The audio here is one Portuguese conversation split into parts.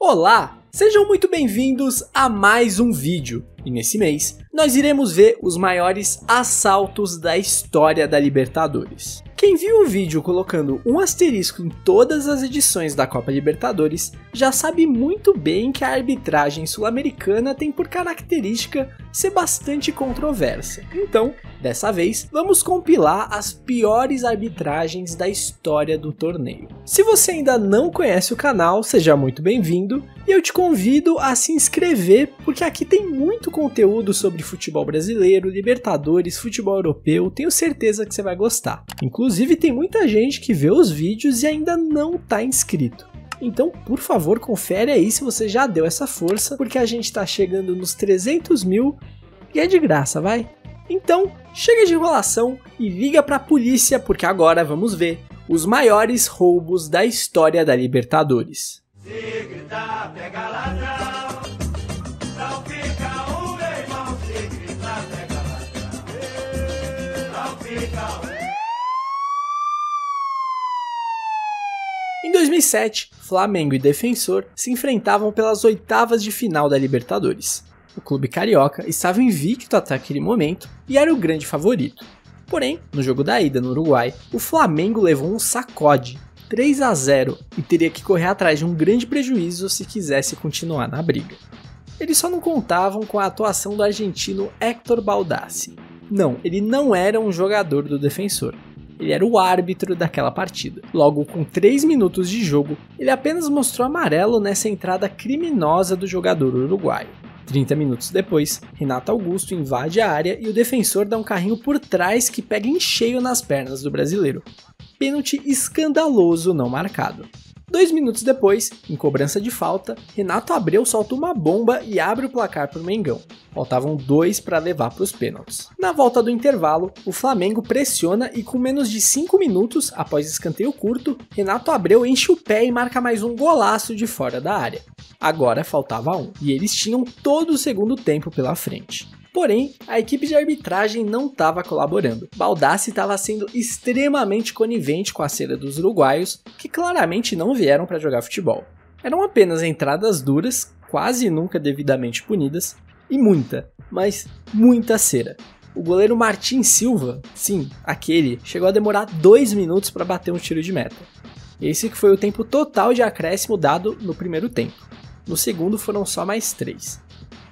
Olá, sejam muito bem-vindos a mais um vídeo. E nesse mês, nós iremos ver os maiores assaltos da história da Libertadores. Quem viu o vídeo colocando um asterisco em todas as edições da Copa Libertadores já sabe muito bem que a arbitragem sul-americana tem por característica ser bastante controversa. Então, dessa vez, vamos compilar as piores arbitragens da história do torneio. Se você ainda não conhece o canal, seja muito bem-vindo e eu te convido a se inscrever porque aqui tem muito conteúdo sobre futebol brasileiro, Libertadores, futebol europeu, tenho certeza que você vai gostar. Inclusive tem muita gente que vê os vídeos e ainda não está inscrito. Então, por favor, confere aí se você já deu essa força, porque a gente está chegando nos 300 mil e é de graça, vai? Então, chega de enrolação e liga pra polícia, porque agora vamos ver os maiores roubos da história da Libertadores. Se gritar, pega ladrão, não fica um, meu irmão. Se gritar, pega ladrão, não fica um. Em 2007, Flamengo e Defensor se enfrentavam pelas oitavas de final da Libertadores. O clube carioca estava invicto até aquele momento e era o grande favorito. Porém, no jogo da ida no Uruguai, o Flamengo levou um sacode, 3-0, e teria que correr atrás de um grande prejuízo se quisesse continuar na briga. Eles só não contavam com a atuação do argentino Héctor Baldassi. Não, ele não era um jogador do Defensor. Ele era o árbitro daquela partida. Logo com 3 minutos de jogo, ele apenas mostrou amarelo nessa entrada criminosa do jogador uruguaio. 30 minutos depois, Renato Augusto invade a área e o Defensor dá um carrinho por trás que pega em cheio nas pernas do brasileiro. Pênalti escandaloso não marcado. 2 minutos depois, em cobrança de falta, Renato Abreu solta uma bomba e abre o placar para o Mengão. Faltavam 2 para levar para os pênaltis. Na volta do intervalo, o Flamengo pressiona e com menos de 5 minutos, após escanteio curto, Renato Abreu enche o pé e marca mais um golaço de fora da área. Agora faltava 1, e eles tinham todo o segundo tempo pela frente. Porém, a equipe de arbitragem não estava colaborando. Baldassi estava sendo extremamente conivente com a cera dos uruguaios, que claramente não vieram para jogar futebol. Eram apenas entradas duras, quase nunca devidamente punidas, e muita, mas muita cera. O goleiro Martin Silva, sim, aquele, chegou a demorar 2 minutos para bater um tiro de meta. Esse que foi o tempo total de acréscimo dado no primeiro tempo. No segundo foram só mais 3.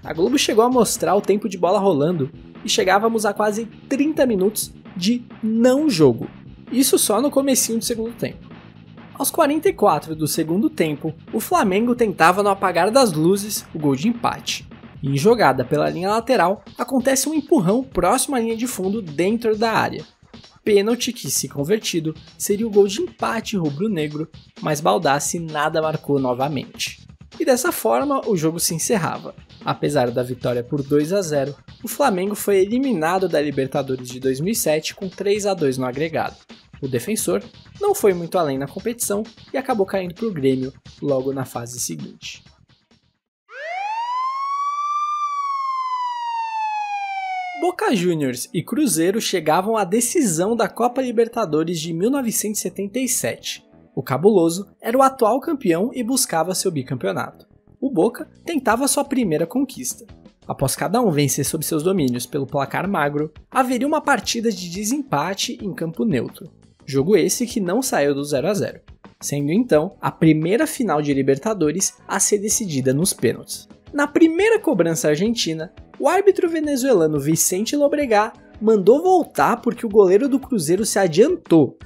A Globo chegou a mostrar o tempo de bola rolando e chegávamos a quase 30 minutos de não jogo. Isso só no comecinho do segundo tempo. Aos 44 do segundo tempo, o Flamengo tentava no apagar das luzes o gol de empate. E em jogada pela linha lateral, acontece um empurrão próximo à linha de fundo dentro da área. Pênalti que, se convertido, seria o gol de empate rubro-negro, mas Baldassi nada marcou novamente. E dessa forma, o jogo se encerrava. Apesar da vitória por 2-0, o Flamengo foi eliminado da Libertadores de 2007 com 3-2 no agregado. O Defensor não foi muito além na competição e acabou caindo para o Grêmio logo na fase seguinte. Boca Juniors e Cruzeiro chegavam à decisão da Copa Libertadores de 1977. O Cabuloso era o atual campeão e buscava seu bicampeonato. O Boca tentava sua primeira conquista. Após cada um vencer sob seus domínios pelo placar magro, haveria uma partida de desempate em campo neutro. Jogo esse que não saiu do 0-0, sendo então a primeira final de Libertadores a ser decidida nos pênaltis. Na primeira cobrança argentina, o árbitro venezuelano Vicente Lobregá mandou voltar porque o goleiro do Cruzeiro se adiantou.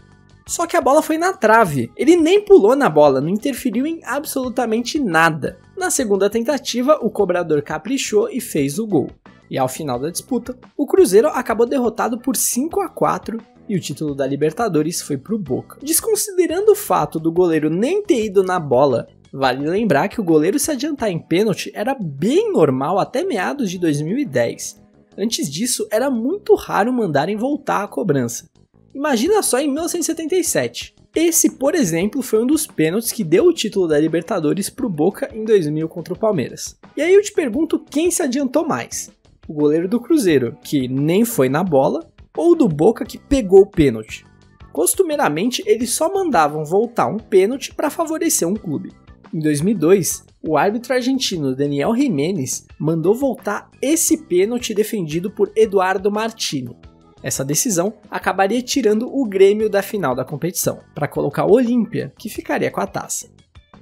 Só que a bola foi na trave, ele nem pulou na bola, não interferiu em absolutamente nada. Na segunda tentativa, o cobrador caprichou e fez o gol. E ao final da disputa, o Cruzeiro acabou derrotado por 5-4 e o título da Libertadores foi pro Boca. Desconsiderando o fato do goleiro nem ter ido na bola, vale lembrar que o goleiro se adiantar em pênalti era bem normal até meados de 2010. Antes disso, era muito raro mandarem voltar a cobrança. Imagina só em 1977. Esse, por exemplo, foi um dos pênaltis que deu o título da Libertadores pro Boca em 2000 contra o Palmeiras. E aí eu te pergunto quem se adiantou mais? O goleiro do Cruzeiro, que nem foi na bola, ou o do Boca que pegou o pênalti? Costumeiramente, eles só mandavam voltar um pênalti para favorecer um clube. Em 2002, O árbitro argentino Daniel Jiménez mandou voltar esse pênalti defendido por Eduardo Martini. Essa decisão acabaria tirando o Grêmio da final da competição, para colocar o Olímpia, que ficaria com a taça.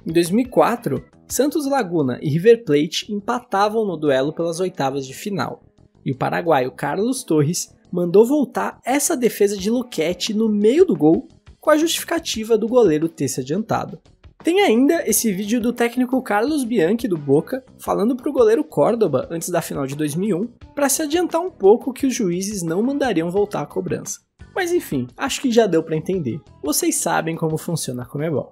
Em 2004, Santos Laguna e River Plate empatavam no duelo pelas oitavas de final, e o paraguaio Carlos Torres mandou voltar essa defesa de Luchetti no meio do gol, com a justificativa do goleiro ter se adiantado. Tem ainda esse vídeo do técnico Carlos Bianchi do Boca falando pro goleiro Córdoba antes da final de 2001 para se adiantar um pouco que os juízes não mandariam voltar a cobrança. Mas enfim, acho que já deu para entender. Vocês sabem como funciona a Conmebol.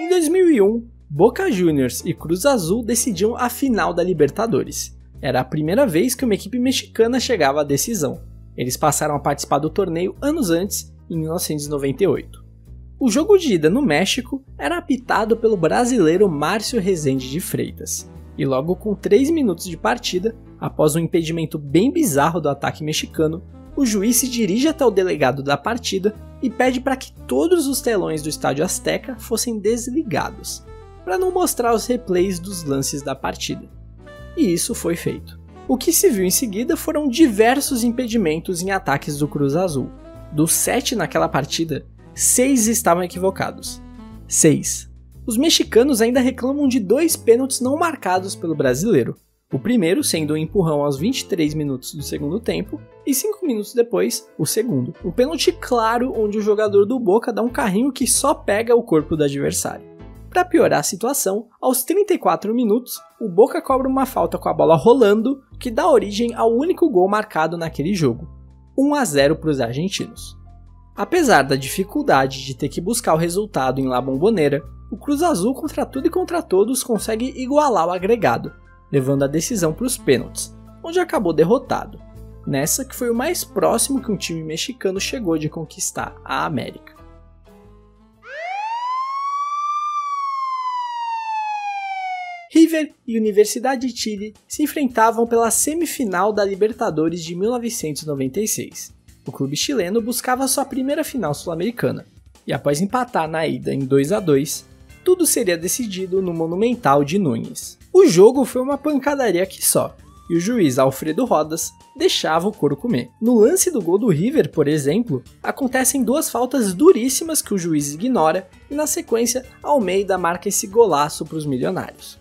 Em 2001, Boca Juniors e Cruz Azul decidiam a final da Libertadores. Era a primeira vez que uma equipe mexicana chegava à decisão. Eles passaram a participar do torneio anos antes, em 1998. O jogo de ida no México era apitado pelo brasileiro Márcio Rezende de Freitas. E logo com 3 minutos de partida, após um impedimento bem bizarro do ataque mexicano, o juiz se dirige até o delegado da partida e pede para que todos os telões do Estádio Azteca fossem desligados, para não mostrar os replays dos lances da partida. E isso foi feito. O que se viu em seguida foram diversos impedimentos em ataques do Cruz Azul. Dos 7 naquela partida, 6 estavam equivocados. 6. Os mexicanos ainda reclamam de 2 pênaltis não marcados pelo brasileiro. O primeiro sendo um empurrão aos 23 minutos do segundo tempo e 5 minutos depois, o segundo. Um pênalti claro onde o jogador do Boca dá um carrinho que só pega o corpo do adversário. Para piorar a situação, aos 34 minutos, o Boca cobra uma falta com a bola rolando, que dá origem ao único gol marcado naquele jogo, 1-0 para os argentinos. Apesar da dificuldade de ter que buscar o resultado em La Bombonera, o Cruz Azul contra tudo e contra todos consegue igualar o agregado, levando a decisão para os pênaltis, onde acabou derrotado, nessa que foi o mais próximo que um time mexicano chegou de conquistar a América. River e Universidade de Chile se enfrentavam pela semifinal da Libertadores de 1996. O clube chileno buscava sua primeira final sul-americana, e após empatar na ida em 2-2, tudo seria decidido no Monumental de Núñez. O jogo foi uma pancadaria que só, e o juiz Alfredo Rodas deixava o couro comer. No lance do gol do River, por exemplo, acontecem 2 faltas duríssimas que o juiz ignora, e na sequência, Almeida marca esse golaço para os milionários.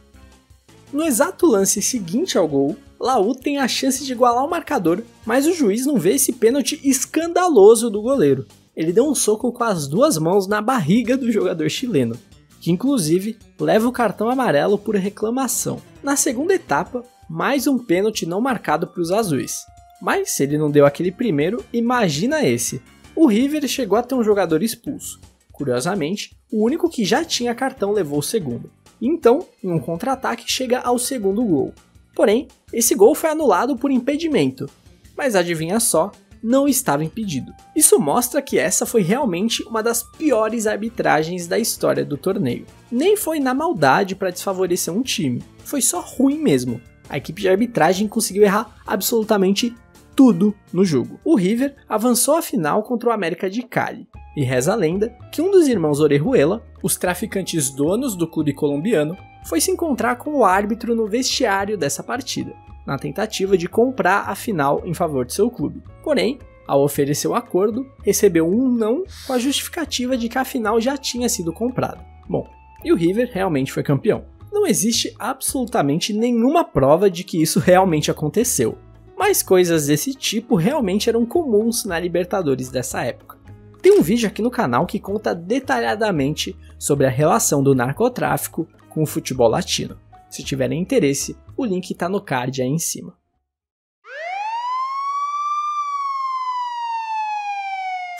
No exato lance seguinte ao gol, Laú tem a chance de igualar o marcador, mas o juiz não vê esse pênalti escandaloso do goleiro. Ele deu um soco com as 2 mãos na barriga do jogador chileno, que inclusive leva o cartão amarelo por reclamação. Na segunda etapa, mais um pênalti não marcado para os azuis. Mas se ele não deu aquele primeiro, imagina esse. O River chegou a ter um jogador expulso. Curiosamente, o único que já tinha cartão levou o segundo. Então, em um contra-ataque, chega ao segundo gol. Porém, esse gol foi anulado por impedimento. Mas adivinha só, não estava impedido. Isso mostra que essa foi realmente uma das piores arbitragens da história do torneio. Nem foi na maldade para desfavorecer um time, foi só ruim mesmo. A equipe de arbitragem conseguiu errar absolutamente tudo no jogo. O River avançou à final contra o América de Cali. E reza a lenda que um dos irmãos Orejuela, os traficantes donos do clube colombiano, foi se encontrar com o árbitro no vestiário dessa partida, na tentativa de comprar a final em favor de seu clube. Porém, ao oferecer o acordo, recebeu um não com a justificativa de que a final já tinha sido comprada. Bom, e o River realmente foi campeão. Não existe absolutamente nenhuma prova de que isso realmente aconteceu, mas coisas desse tipo realmente eram comuns na Libertadores dessa época. Tem um vídeo aqui no canal que conta detalhadamente sobre a relação do narcotráfico com o futebol latino. Se tiverem interesse, o link está no card aí em cima.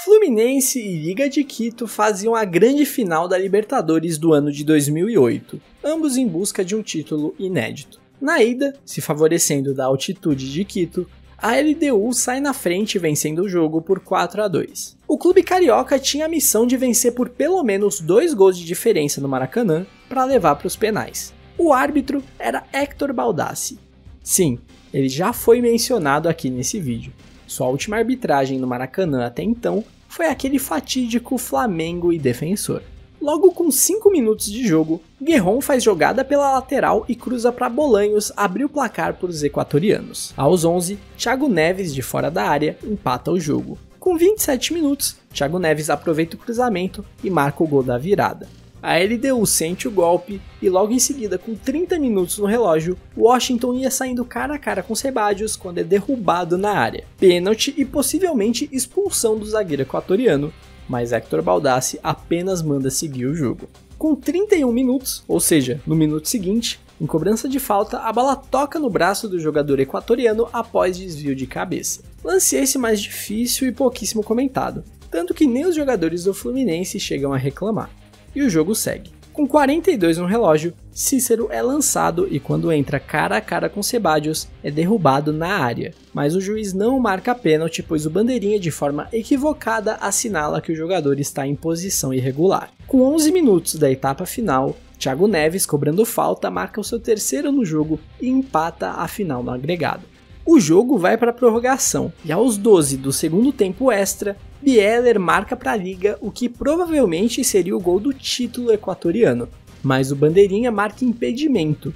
Fluminense e Liga de Quito faziam a grande final da Libertadores do ano de 2008, ambos em busca de um título inédito. Na ida, se favorecendo da altitude de Quito, a LDU sai na frente vencendo o jogo por 4-2. O clube carioca tinha a missão de vencer por pelo menos 2 gols de diferença no Maracanã para levar para os penais. O árbitro era Héctor Baldassi. Sim, ele já foi mencionado aqui nesse vídeo. Sua última arbitragem no Maracanã até então foi aquele fatídico Flamengo e Defensor. Logo com 5 minutos de jogo, Guerron faz jogada pela lateral e cruza para Bolanhos abrir o placar para os equatorianos. Aos 11, Thiago Neves, de fora da área, empata o jogo. Com 27 minutos, Thiago Neves aproveita o cruzamento e marca o gol da virada. A LDU sente o golpe e logo em seguida, com 30 minutos no relógio, Washington ia saindo cara a cara com Ceballos quando é derrubado na área. Pênalti e possivelmente expulsão do zagueiro equatoriano, mas Héctor Baldassi apenas manda seguir o jogo. Com 31 minutos, ou seja, no minuto seguinte, em cobrança de falta, a bola toca no braço do jogador equatoriano após desvio de cabeça. Lance esse mais difícil e pouquíssimo comentado, tanto que nem os jogadores do Fluminense chegam a reclamar. E o jogo segue. Com 42 no relógio, Cícero é lançado e quando entra cara a cara com Ceballos, é derrubado na área. Mas o juiz não marca pênalti, pois o bandeirinha de forma equivocada assinala que o jogador está em posição irregular. Com 11 minutos da etapa final, Thiago Neves, cobrando falta, marca o seu terceiro no jogo e empata a final no agregado. O jogo vai para a prorrogação e aos 12 do segundo tempo extra, Bieler marca para a liga o que provavelmente seria o gol do título equatoriano, mas o bandeirinha marca impedimento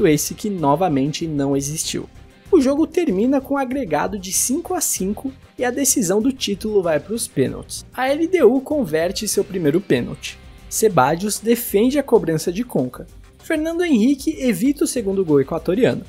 esse que novamente não existiu. O jogo termina com um agregado de 5-5 e a decisão do título vai para os pênaltis. A LDU converte seu primeiro pênalti. Ceballos defende a cobrança de Conca. Fernando Henrique evita o segundo gol equatoriano.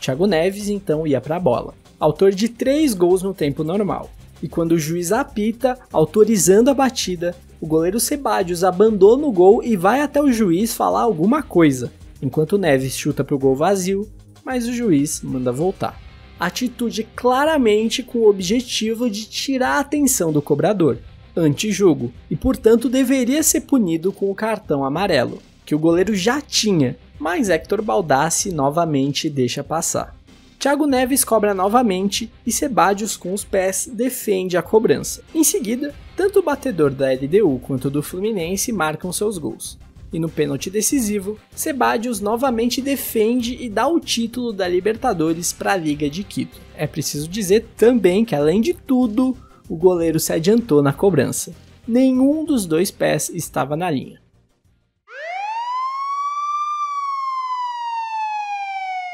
Thiago Neves então ia para a bola, autor de 3 gols no tempo normal. E quando o juiz apita, autorizando a batida, o goleiro Ceballos abandona o gol e vai até o juiz falar alguma coisa, enquanto Neves chuta para o gol vazio, mas o juiz manda voltar. Atitude claramente com o objetivo de tirar a atenção do cobrador, anti-jogo, e portanto deveria ser punido com o cartão amarelo, que o goleiro já tinha, mas Héctor Baldassi novamente deixa passar. Thiago Neves cobra novamente e Ceballos com os pés defende a cobrança. Em seguida, tanto o batedor da LDU quanto do Fluminense marcam seus gols. E no pênalti decisivo, Ceballos novamente defende e dá o título da Libertadores para a Liga de Quito. É preciso dizer também que, além de tudo, o goleiro se adiantou na cobrança. Nenhum dos dois pés estava na linha.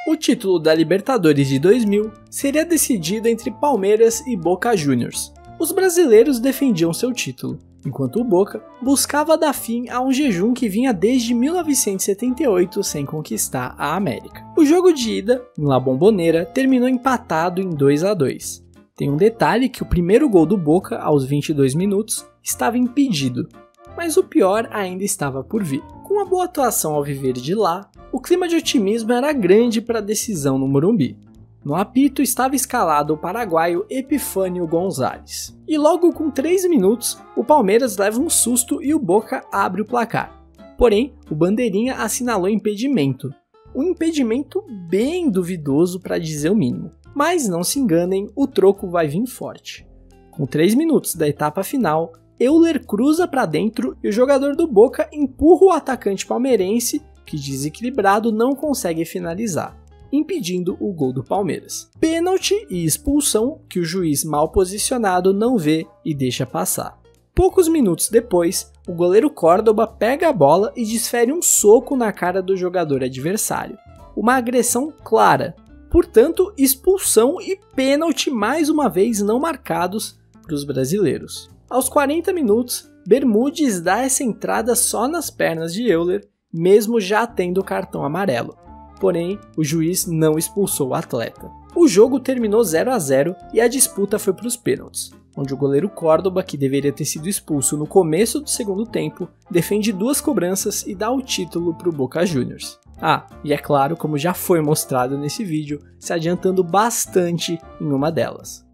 O título da Libertadores de 2000 seria decidido entre Palmeiras e Boca Juniors. Os brasileiros defendiam seu título, enquanto o Boca buscava dar fim a um jejum que vinha desde 1978 sem conquistar a América. O jogo de ida, em La Bombonera, terminou empatado em 2-2. Tem um detalhe que o primeiro gol do Boca, aos 22 minutos, estava impedido, mas o pior ainda estava por vir. Com uma boa atuação ao alviverde lá, o clima de otimismo era grande para a decisão no Morumbi. No apito estava escalado o paraguaio Epifânio Gonzalez. E logo com 3 minutos, o Palmeiras leva um susto e o Boca abre o placar. Porém, o bandeirinha assinalou impedimento. Um impedimento bem duvidoso para dizer o mínimo. Mas não se enganem, o troco vai vir forte. Com 3 minutos da etapa final, Euler cruza para dentro e o jogador do Boca empurra o atacante palmeirense, que desequilibrado não consegue finalizar, impedindo o gol do Palmeiras. Pênalti e expulsão que o juiz mal posicionado não vê e deixa passar. Poucos minutos depois, o goleiro Córdoba pega a bola e desfere um soco na cara do jogador adversário. Uma agressão clara, portanto expulsão e pênalti mais uma vez não marcados para os brasileiros. Aos 40 minutos, Bermudes dá essa entrada só nas pernas de Euler, mesmo já tendo o cartão amarelo. Porém, o juiz não expulsou o atleta. O jogo terminou 0-0 e a disputa foi para os pênaltis, onde o goleiro Córdoba, que deveria ter sido expulso no começo do segundo tempo, defende 2 cobranças e dá o título para o Boca Juniors. Ah, e é claro, como já foi mostrado nesse vídeo, se adiantando bastante em uma delas.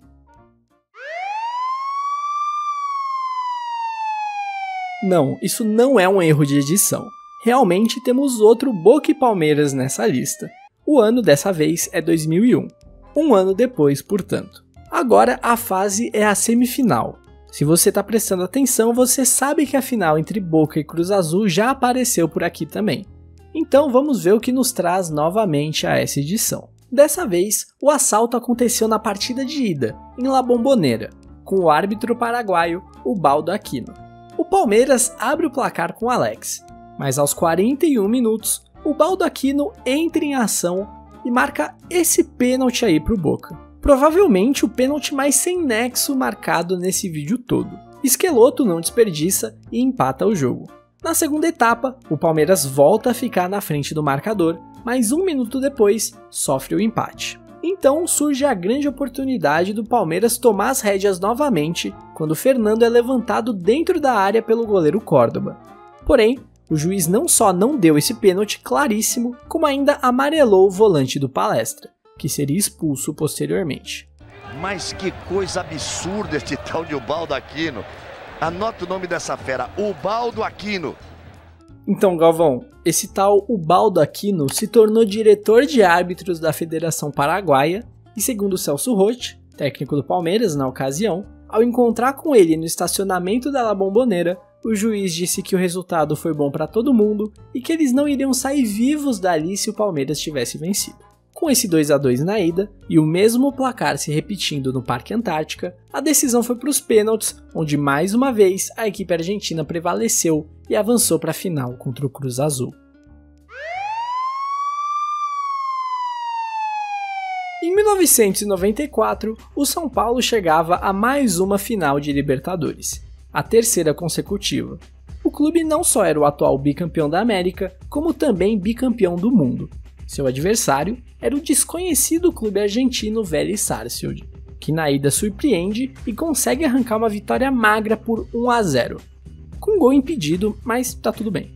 Não, isso não é um erro de edição. Realmente temos outro Boca e Palmeiras nessa lista. O ano dessa vez é 2001. Um ano depois, portanto. Agora a fase é a semifinal. Se você está prestando atenção, você sabe que a final entre Boca e Cruz Azul já apareceu por aqui também. Então vamos ver o que nos traz novamente a essa edição. Dessa vez, o assalto aconteceu na partida de ida, em La Bombonera, com o árbitro paraguaio Ubaldo Aquino. O Palmeiras abre o placar com Alex, mas aos 41 minutos, Ubaldo Aquino entra em ação e marca esse pênalti aí pro Boca. Provavelmente o pênalti mais sem nexo marcado nesse vídeo todo. Schelotto não desperdiça e empata o jogo. Na segunda etapa, o Palmeiras volta a ficar na frente do marcador, mas 1 minuto depois sofre o empate. Então surge a grande oportunidade do Palmeiras tomar as rédeas novamente quando Fernando é levantado dentro da área pelo goleiro Córdoba. Porém, o juiz não só não deu esse pênalti claríssimo, como ainda amarelou o volante do Palestra, que seria expulso posteriormente. Mas que coisa absurda este tal de Ubaldo Aquino. Anota o nome dessa fera, Ubaldo Aquino. Então, Galvão, esse tal Ubaldo Aquino se tornou diretor de árbitros da Federação Paraguaia e, segundo Celso Roth, técnico do Palmeiras na ocasião, ao encontrar com ele no estacionamento da La Bombonera, o juiz disse que o resultado foi bom para todo mundo e que eles não iriam sair vivos dali se o Palmeiras tivesse vencido. Com esse 2-2 na ida e o mesmo placar se repetindo no Parque Antártica, a decisão foi para os pênaltis, onde mais uma vez a equipe argentina prevaleceu e avançou para a final contra o Cruz Azul. Em 1994, o São Paulo chegava a mais uma final de Libertadores, a terceira consecutiva. O clube não só era o atual bicampeão da América, como também bicampeão do mundo. Seu adversário era o desconhecido clube argentino Vélez Sarsfield, que na ida surpreende e consegue arrancar uma vitória magra por 1-0. Com gol impedido, mas tá tudo bem.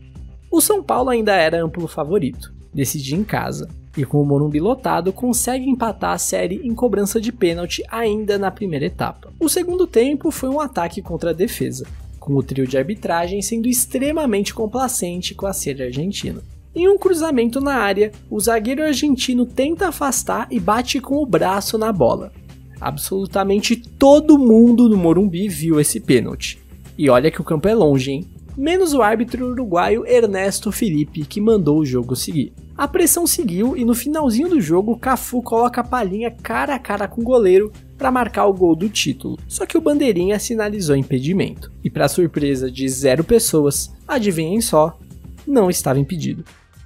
O São Paulo ainda era amplo favorito, decidia em casa, e com o Morumbi lotado consegue empatar a série em cobrança de pênalti ainda na primeira etapa. O segundo tempo foi um ataque contra a defesa, com o trio de arbitragem sendo extremamente complacente com a série argentina. Em um cruzamento na área, o zagueiro argentino tenta afastar e bate com o braço na bola. Absolutamente todo mundo no Morumbi viu esse pênalti. E olha que o campo é longe, hein? Menos o árbitro uruguaio Ernesto Felipe, que mandou o jogo seguir. A pressão seguiu e no finalzinho do jogo, Cafu coloca a Palhinha cara a cara com o goleiro para marcar o gol do título. Só que o bandeirinha sinalizou impedimento. E para surpresa de 0 pessoas, adivinhem só, não estava impedido.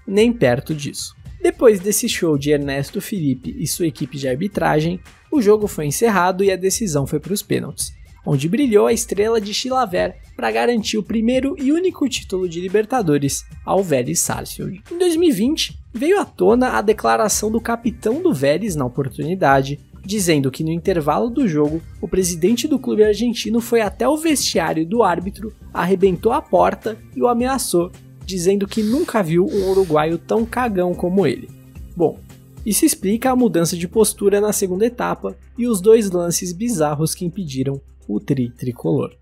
Nem perto disso. Depois desse show de Ernesto Felipe e sua equipe de arbitragem, o jogo foi encerrado e a decisão foi para os pênaltis, onde brilhou a estrela de Chilaver para garantir o primeiro e único título de Libertadores ao Vélez Sarsfield. Em 2020, veio à tona a declaração do capitão do Vélez na oportunidade, dizendo que no intervalo do jogo, o presidente do clube argentino foi até o vestiário do árbitro, arrebentou a porta e o ameaçou, dizendo que nunca viu um uruguaio tão cagão como ele. Bom, isso explica a mudança de postura na segunda etapa e os 2 lances bizarros que impediram o tricolor.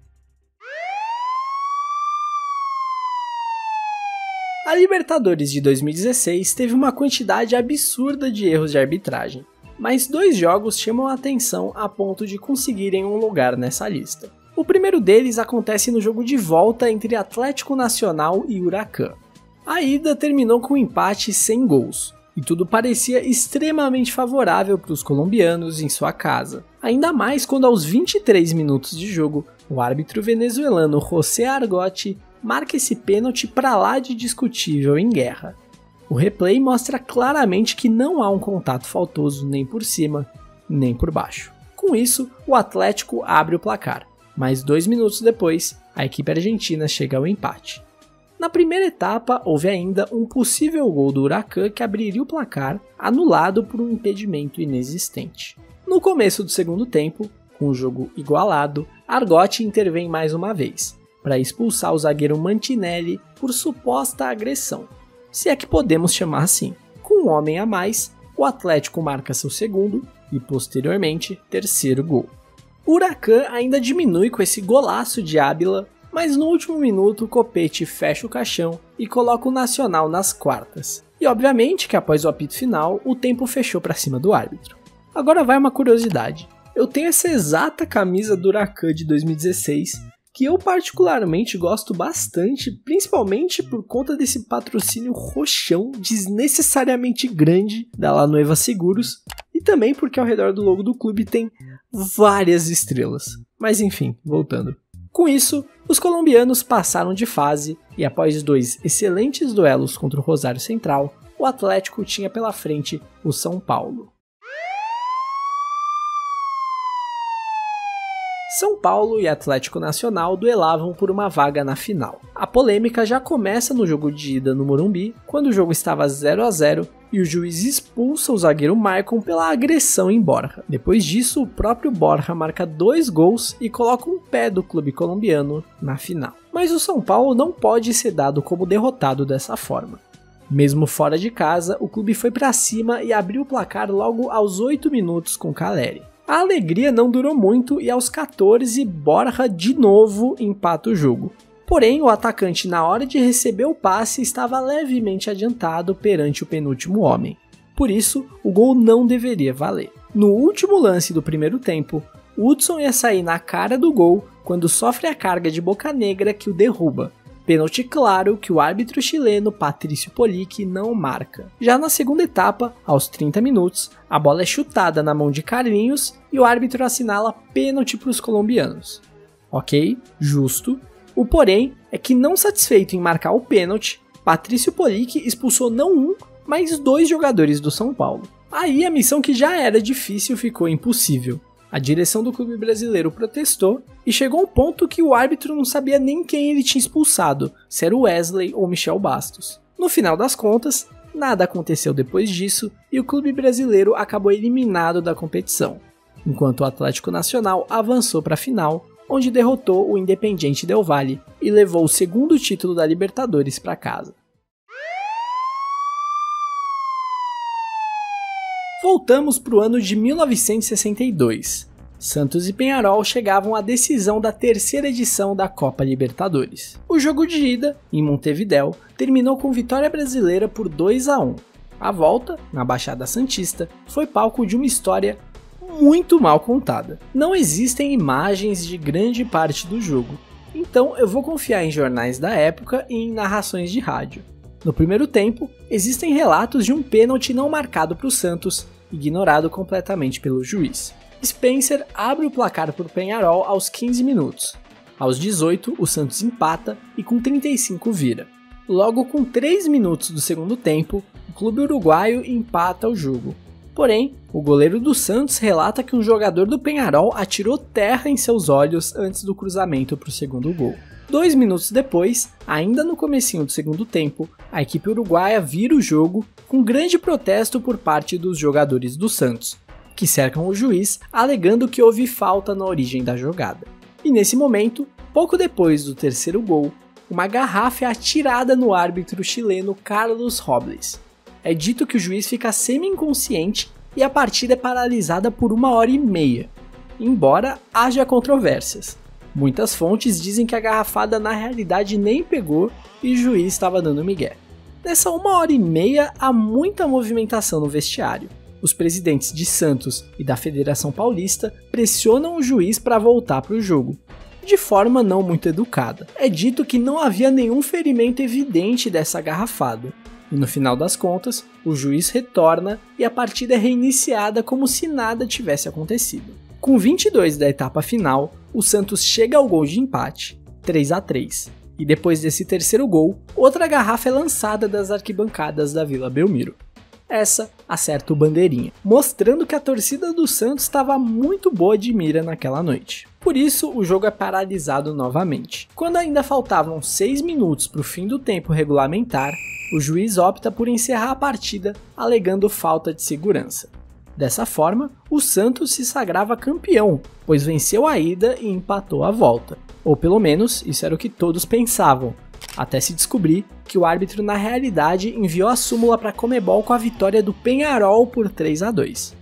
A Libertadores de 2016 teve uma quantidade absurda de erros de arbitragem, mas 2 jogos chamam a atenção a ponto de conseguirem um lugar nessa lista. O primeiro deles acontece no jogo de volta entre Atlético Nacional e Huracán. A ida terminou com um empate sem gols, e tudo parecia extremamente favorável para os colombianos em sua casa. Ainda mais quando aos 23 minutos de jogo, o árbitro venezuelano José Argote marca esse pênalti para lá de discutível em guerra. O replay mostra claramente que não há um contato faltoso nem por cima, nem por baixo. Com isso, o Atlético abre o placar. Mas 2 minutos depois, a equipe argentina chega ao empate. Na primeira etapa, houve ainda um possível gol do Huracán que abriria o placar, anulado por um impedimento inexistente. No começo do segundo tempo, com o jogo igualado, Argote intervém mais uma vez, para expulsar o zagueiro Mantinelli por suposta agressão, se é que podemos chamar assim. Com um homem a mais, o Atlético marca seu segundo e, posteriormente, terceiro gol. O Huracán ainda diminui com esse golaço de Ábila, mas no último minuto o Copete fecha o caixão e coloca o Nacional nas quartas. E obviamente que após o apito final, o tempo fechou para cima do árbitro. Agora vai uma curiosidade. Eu tenho essa exata camisa do Huracán de 2016, que eu particularmente gosto bastante, principalmente por conta desse patrocínio roxão desnecessariamente grande da La Nueva Seguros, e também porque ao redor do logo do clube tem várias estrelas. Mas enfim, voltando. Com isso, os colombianos passaram de fase e após 2 excelentes duelos contra o Rosário Central, o Atlético tinha pela frente o São Paulo. São Paulo e Atlético Nacional duelavam por uma vaga na final. A polêmica já começa no jogo de ida no Morumbi, quando o jogo estava 0 a 0 e o juiz expulsa o zagueiro Maicon pela agressão em Borja. Depois disso, o próprio Borja marca 2 gols e coloca um pé do clube colombiano na final. Mas o São Paulo não pode ser dado como derrotado dessa forma. Mesmo fora de casa, o clube foi para cima e abriu o placar logo aos 8 minutos com Caleri. A alegria não durou muito e aos 14, Borja de novo empata o jogo. Porém, o atacante na hora de receber o passe estava levemente adiantado perante o penúltimo homem. Por isso, o gol não deveria valer. No último lance do primeiro tempo, Hudson ia sair na cara do gol quando sofre a carga de Bocanegra que o derruba. Pênalti claro que o árbitro chileno Patrício Polic não marca. Já na segunda etapa, aos 30 minutos, a bola é chutada na mão de Carlinhos e o árbitro assinala pênalti para os colombianos. Ok, justo. O porém é que não satisfeito em marcar o pênalti, Patrício Polic expulsou não um, mas 2 jogadores do São Paulo. Aí a missão que já era difícil ficou impossível. A direção do clube brasileiro protestou e chegou ao ponto que o árbitro não sabia nem quem ele tinha expulsado, se era o Wesley ou Michel Bastos. No final das contas, nada aconteceu depois disso e o clube brasileiro acabou eliminado da competição, enquanto o Atlético Nacional avançou para a final, onde derrotou o Independiente Del Valle e levou o segundo título da Libertadores para casa. Voltamos para o ano de 1962. Santos e Peñarol chegavam à decisão da terceira edição da Copa Libertadores. O jogo de ida, em Montevidéu, terminou com vitória brasileira por 2 a 1. A volta, na Baixada Santista, foi palco de uma história muito mal contada. Não existem imagens de grande parte do jogo, então eu vou confiar em jornais da época e em narrações de rádio. No primeiro tempo, existem relatos de um pênalti não marcado para o Santos, ignorado completamente pelo juiz. Spencer abre o placar para o Peñarol aos 15 minutos. Aos 18, o Santos empata e com 35 vira. Logo com 3 minutos do segundo tempo, o clube uruguaio empata o jogo. Porém, o goleiro do Santos relata que um jogador do Peñarol atirou terra em seus olhos antes do cruzamento para o segundo gol. 2 minutos depois, ainda no comecinho do segundo tempo, a equipe uruguaia vira o jogo com grande protesto por parte dos jogadores do Santos, que cercam o juiz alegando que houve falta na origem da jogada. E nesse momento, pouco depois do terceiro gol, uma garrafa é atirada no árbitro chileno Carlos Robles. É dito que o juiz fica semi-inconsciente e a partida é paralisada por 1h30, embora haja controvérsias. Muitas fontes dizem que a garrafada na realidade nem pegou e o juiz estava dando migué. Nessa 1h30 há muita movimentação no vestiário. Os presidentes de Santos e da Federação Paulista pressionam o juiz para voltar para o jogo, de forma não muito educada. É dito que não havia nenhum ferimento evidente dessa garrafada. E no final das contas, o juiz retorna e a partida é reiniciada como se nada tivesse acontecido. Com 22 da etapa final, o Santos chega ao gol de empate, 3 a 3. E depois desse terceiro gol, outra garrafa é lançada das arquibancadas da Vila Belmiro. Essa acerta o bandeirinha, mostrando que a torcida do Santos estava muito boa de mira naquela noite. Por isso, o jogo é paralisado novamente. Quando ainda faltavam 6 minutos para o fim do tempo regulamentar, o juiz opta por encerrar a partida, alegando falta de segurança. Dessa forma, o Santos se sagrava campeão, pois venceu a ida e empatou a volta. Ou pelo menos, isso era o que todos pensavam, até se descobrir que o árbitro na realidade enviou a súmula para a Conmebol com a vitória do Peñarol por 3 a 2.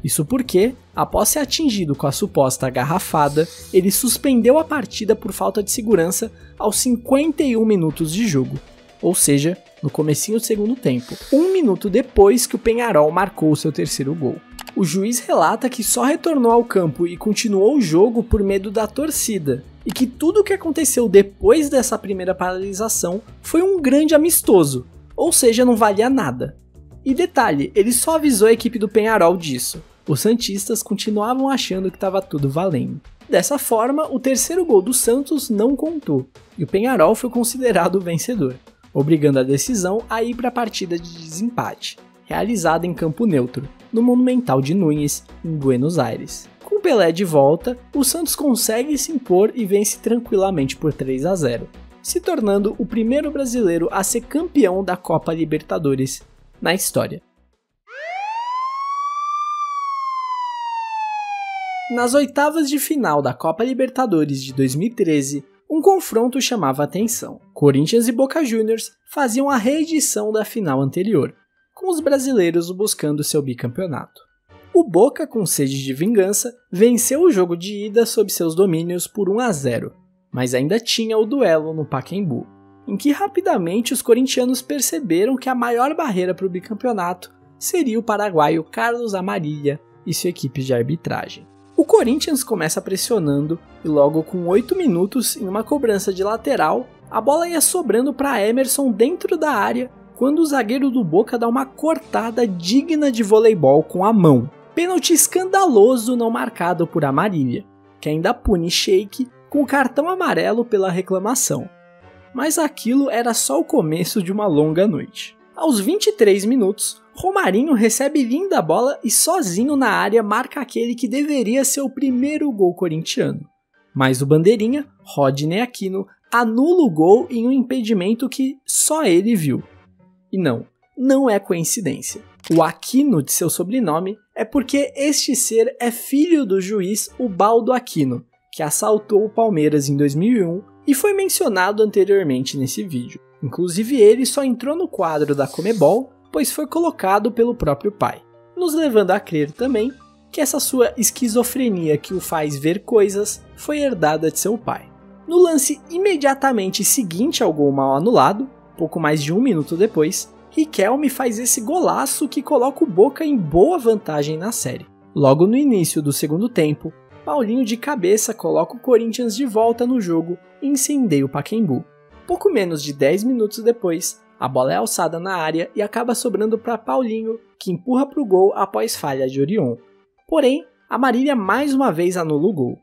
Isso porque, após ser atingido com a suposta garrafada, ele suspendeu a partida por falta de segurança aos 51 minutos de jogo, ou seja, no comecinho do segundo tempo, 1 minuto depois que o Peñarol marcou seu terceiro gol. O juiz relata que só retornou ao campo e continuou o jogo por medo da torcida, e que tudo o que aconteceu depois dessa primeira paralisação foi um grande amistoso, ou seja, não valia nada. E detalhe, ele só avisou a equipe do Peñarol disso. Os santistas continuavam achando que estava tudo valendo. Dessa forma, o terceiro gol do Santos não contou, e o Peñarol foi considerado o vencedor, obrigando a decisão a ir para a partida de desempate, realizada em campo neutro, no Monumental de Núñez, em Buenos Aires. Com Pelé de volta, o Santos consegue se impor e vence tranquilamente por 3-0, se tornando o primeiro brasileiro a ser campeão da Copa Libertadores na história. Nas oitavas de final da Copa Libertadores de 2013, um confronto chamava a atenção. Corinthians e Boca Juniors faziam a reedição da final anterior, com os brasileiros buscando seu bicampeonato. O Boca, com sede de vingança, venceu o jogo de ida sob seus domínios por 1-0, mas ainda tinha o duelo no Pacaembu, em que rapidamente os corintianos perceberam que a maior barreira para o bicampeonato seria o paraguaio Carlos Amarilla e sua equipe de arbitragem. O Corinthians começa pressionando e logo com 8 minutos, em uma cobrança de lateral, a bola ia sobrando para Emerson dentro da área quando o zagueiro do Boca dá uma cortada digna de voleibol com a mão. Pênalti escandaloso não marcado por Amarilla, que ainda pune Sheik com o cartão amarelo pela reclamação. Mas aquilo era só o começo de uma longa noite. Aos 23 minutos, Romarinho recebe linda bola e sozinho na área marca aquele que deveria ser o primeiro gol corintiano. Mas o bandeirinha, Rodney Aquino, anula o gol em um impedimento que só ele viu. E não é coincidência. O Aquino de seu sobrenome é porque este ser é filho do juiz Ubaldo Aquino, que assaltou o Palmeiras em 2001 e foi mencionado anteriormente nesse vídeo. Inclusive ele só entrou no quadro da Conmebol, pois foi colocado pelo próprio pai, nos levando a crer também que essa sua esquizofrenia que o faz ver coisas foi herdada de seu pai. No lance imediatamente seguinte ao gol mal anulado, pouco mais de 1 minuto depois, Riquelme faz esse golaço que coloca o Boca em boa vantagem na série. Logo no início do segundo tempo, Paulinho de cabeça coloca o Corinthians de volta no jogo e incendeia o Pacaembu. Pouco menos de 10 minutos depois, a bola é alçada na área e acaba sobrando para Paulinho, que empurra para o gol após falha de Orion. Porém, Amarilla mais uma vez anula o gol.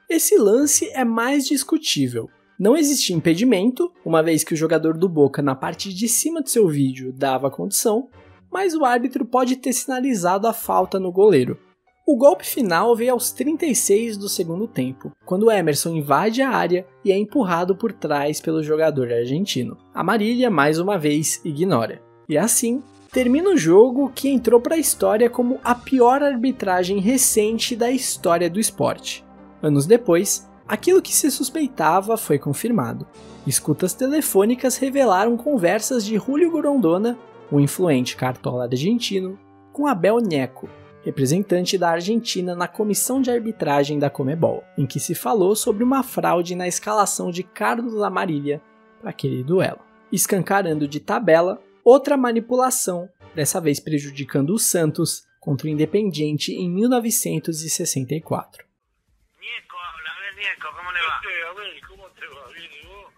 Esse lance é mais discutível. Não existia impedimento, uma vez que o jogador do Boca na parte de cima do seu vídeo dava condição, mas o árbitro pode ter sinalizado a falta no goleiro. O golpe final veio aos 36 do segundo tempo, quando Emerson invade a área e é empurrado por trás pelo jogador argentino. Amarilla, mais uma vez, ignora. E assim, termina o jogo que entrou para a história como a pior arbitragem recente da história do esporte. Anos depois, aquilo que se suspeitava foi confirmado. Escutas telefônicas revelaram conversas de Julio Grondona, o influente cartola argentino, com Abel Ñeco, representante da Argentina na comissão de arbitragem da Conmebol, em que se falou sobre uma fraude na escalação de Carlos Amarilla para aquele duelo, escancarando de tabela outra manipulação, dessa vez prejudicando o Santos contra o Independiente em 1964. Ñeco, habla, a ver, Ñeco, ¿cómo le va? A ver, ¿cómo te va? ¿Bien y vos?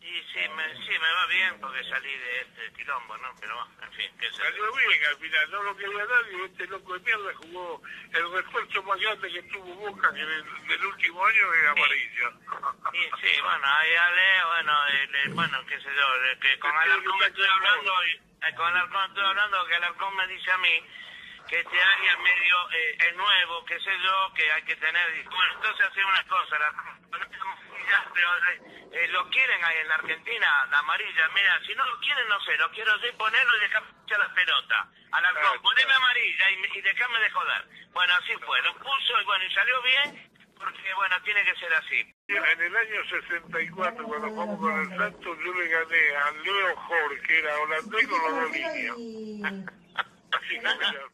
Y sí, me va bien porque salí de este quilombo, ¿no? Pero en fin, qué sé Salió yo. bien al final, no lo quería nadie, este loco de mierda jugó el refuerzo más grande que tuvo Boca que del último año era Amarilla. Y sí, bueno, ahí hablé, bueno, qué sé yo, que con Alarcón estoy hablando, con Alarcón estoy hablando, que Alarcón me dice a mí que este área medio es nuevo, qué sé yo, que hay que tener. Bueno, entonces hacemos una cosa, pero lo quieren ahí en la Argentina, la Amarilla. Mira, si no lo quieren, no sé, lo quiero así ponerlo y dejarme echar las pelotas. Alarcón, poneme Amarilla y dejame de joder. Bueno, así fue, lo puso y bueno, y salió bien, porque bueno, tiene que ser así. En el año 64, cuando jugamos con el Santos, yo le gané a Leo Jorge, que era holandés con los dos líneas. Así que mira.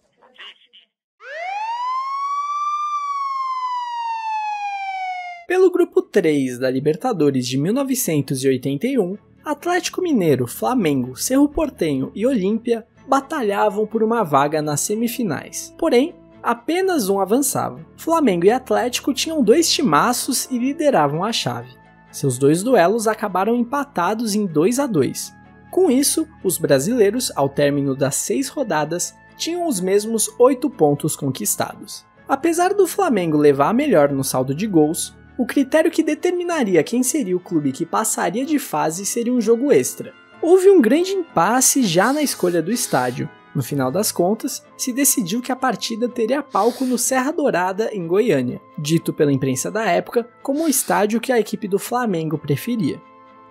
Pelo grupo 3 da Libertadores de 1981, Atlético Mineiro, Flamengo, Cerro Porteño e Olímpia batalhavam por uma vaga nas semifinais. Porém, apenas um avançava. Flamengo e Atlético tinham 2 timaços e lideravam a chave. Seus 2 duelos acabaram empatados em 2-2. Com isso, os brasileiros, ao término das 6 rodadas, tinham os mesmos 8 pontos conquistados. Apesar do Flamengo levar a melhor no saldo de gols, o critério que determinaria quem seria o clube que passaria de fase seria um jogo extra. Houve um grande impasse já na escolha do estádio. No final das contas, se decidiu que a partida teria palco no Serra Dourada, em Goiânia, dito pela imprensa da época como o estádio que a equipe do Flamengo preferia.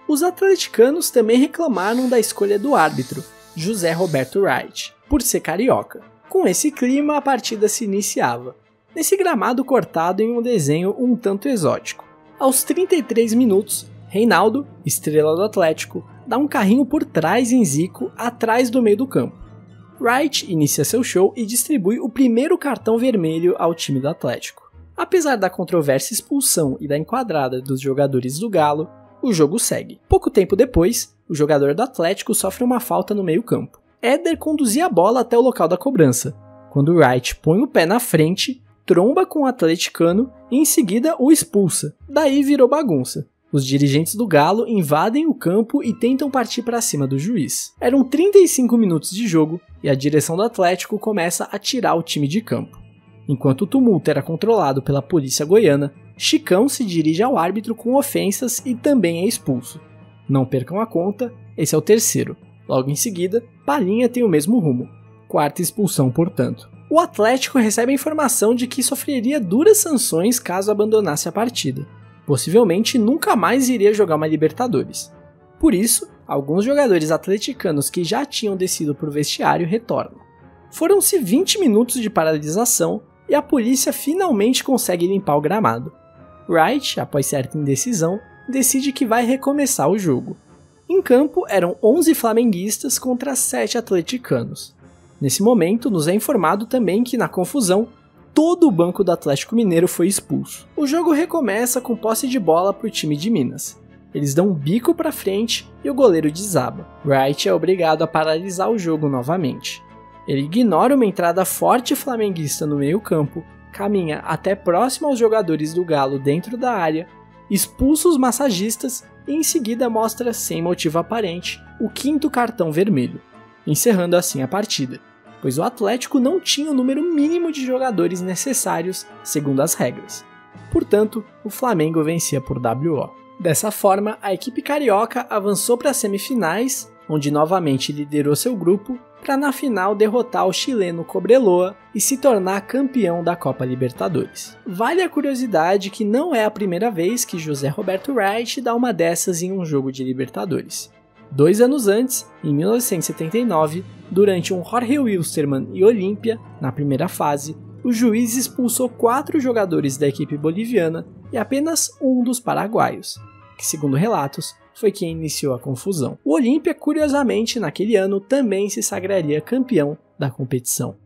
Os atleticanos também reclamaram da escolha do árbitro, José Roberto Wright, por ser carioca. Com esse clima, a partida se iniciava, nesse gramado cortado em um desenho um tanto exótico. Aos 33 minutos, Reinaldo, estrela do Atlético, dá um carrinho por trás em Zico, atrás do meio do campo. Wright inicia seu show e distribui o primeiro cartão vermelho ao time do Atlético. Apesar da controversa expulsão e da enquadrada dos jogadores do Galo, o jogo segue. Pouco tempo depois, o jogador do Atlético sofre uma falta no meio-campo. Éder conduzia a bola até o local da cobrança, quando Wright põe o pé na frente, tromba com o atleticano e em seguida o expulsa. Daí virou bagunça. Os dirigentes do Galo invadem o campo e tentam partir para cima do juiz. Eram 35 minutos de jogo e a direção do Atlético começa a tirar o time de campo. Enquanto o tumulto era controlado pela polícia goiana, Chicão se dirige ao árbitro com ofensas e também é expulso. Não percam a conta, esse é o terceiro. Logo em seguida, Palhinha tem o mesmo rumo. Quarta expulsão, portanto. O Atlético recebe a informação de que sofreria duras sanções caso abandonasse a partida. Possivelmente nunca mais iria jogar uma Libertadores. Por isso, alguns jogadores atleticanos que já tinham descido para o vestiário retornam. Foram-se 20 minutos de paralisação e a polícia finalmente consegue limpar o gramado. Wright, após certa indecisão, decide que vai recomeçar o jogo. Em campo eram 11 flamenguistas contra 7 atleticanos. Nesse momento, nos é informado também que, na confusão, todo o banco do Atlético Mineiro foi expulso. O jogo recomeça com posse de bola para o time de Minas. Eles dão um bico para frente e o goleiro desaba. Wright é obrigado a paralisar o jogo novamente. Ele ignora uma entrada forte flamenguista no meio-campo, caminha até próximo aos jogadores do Galo dentro da área, expulsa os massagistas e em seguida mostra, sem motivo aparente, o 5º cartão vermelho, encerrando assim a partida, pois o Atlético não tinha o número mínimo de jogadores necessários, segundo as regras. Portanto, o Flamengo vencia por WO. Dessa forma, a equipe carioca avançou para as semifinais, onde novamente liderou seu grupo, para na final derrotar o chileno Cobreloa e se tornar campeão da Copa Libertadores. Vale a curiosidade que não é a primeira vez que José Roberto Wright dá uma dessas em um jogo de Libertadores. 2 anos antes, em 1979, durante um Jorge Wilstermann e Olímpia, na primeira fase, o juiz expulsou 4 jogadores da equipe boliviana e apenas um dos paraguaios, que, segundo relatos, foi quem iniciou a confusão. O Olímpia, curiosamente, naquele ano também se sagraria campeão da competição.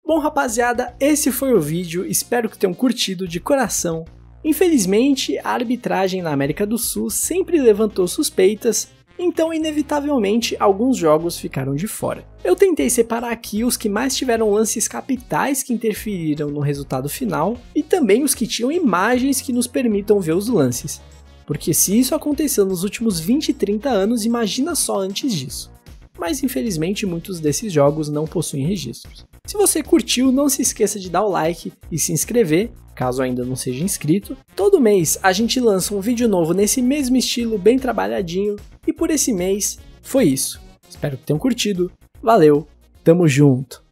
Bom, rapaziada, esse foi o vídeo, espero que tenham curtido de coração. Infelizmente, a arbitragem na América do Sul sempre levantou suspeitas, então inevitavelmente alguns jogos ficaram de fora. Eu tentei separar aqui os que mais tiveram lances capitais que interferiram no resultado final e também os que tinham imagens que nos permitam ver os lances. Porque se isso aconteceu nos últimos 20 e 30 anos, imagina só antes disso. Mas infelizmente muitos desses jogos não possuem registros. Se você curtiu, não se esqueça de dar o like e se inscrever, caso ainda não seja inscrito. Todo mês a gente lança um vídeo novo nesse mesmo estilo, bem trabalhadinho, e por esse mês foi isso. Espero que tenham curtido, valeu, tamo junto!